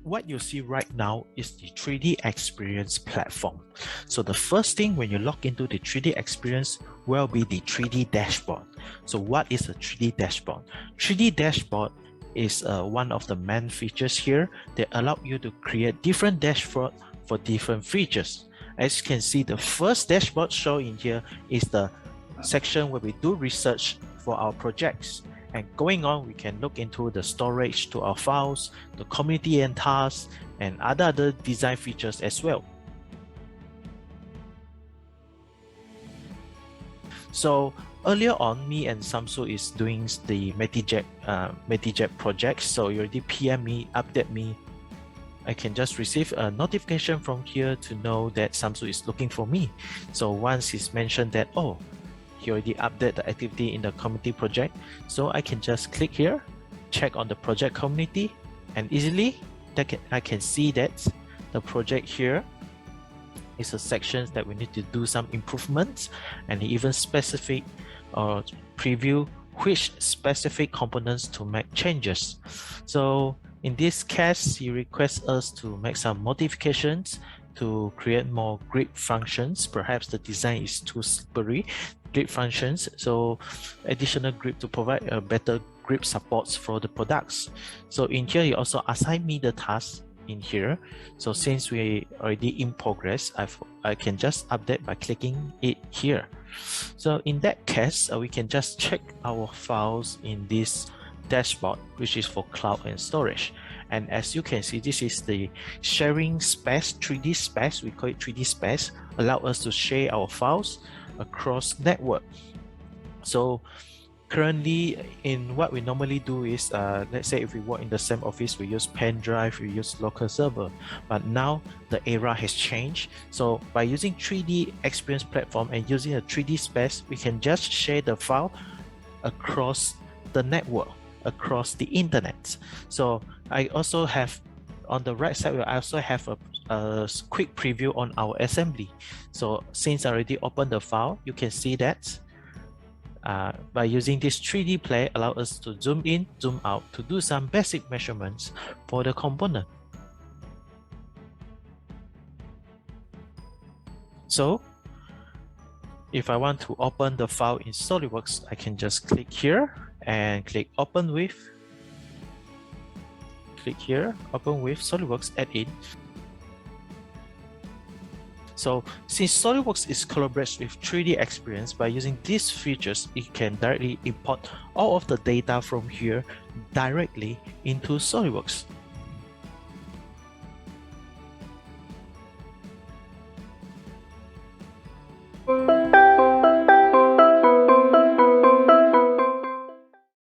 what you see right now is the 3D Experience platform. So the first thing when you log into the 3D Experience will be the 3D dashboard. So what is a 3D dashboard? 3D dashboard is one of the main features here that allow you to create different dashboard for different features. As you can see, the first dashboard shown in here is the section where we do research for our projects. And going on, we can look into the storage to our files, the community and tasks, and other design features as well. So earlier on, me and Samsu is doing the Metijet project. So you already PM me, update me. I can just receive a notification from here to know that Samsu is looking for me. So once he's mentioned that, oh, he already updated the activity in the community project, so I can just click here, check on the project community, and easily I can see that the project here is a section that we need to do some improvements, and even specific or preview which specific components to make changes. So in this case, he requests us to make some modifications to create more grip functions. Perhaps the design is too slippery. Grip functions, so additional grip to provide a better grip supports for the products. So in here, you also assign me the task in here. So since we already in progress, I can just update by clicking it here. So in that case, we can just check our files in this dashboard, which is for cloud and storage. And as you can see, this is the sharing space, 3D space. We call it 3D space, allow us to share our files across network. So currently, in what we normally do is, let's say if we work in the same office, we use pen drive, we use local server. But now the era has changed. So by using 3D Experience platform and using a 3D space, we can just share the file across the network, across the internet. So I also have on the right side, I also have a quick preview on our assembly. So since I already opened the file, you can see that by using this 3D play allow us to zoom in, zoom out to do some basic measurements for the component. So if I want to open the file in SolidWorks, I can just click here and click open with. Click here, open with SolidWorks add-in. So since SolidWorks is collaborates with 3D Experience, by using these features, it can directly import all of the data from here directly into SolidWorks.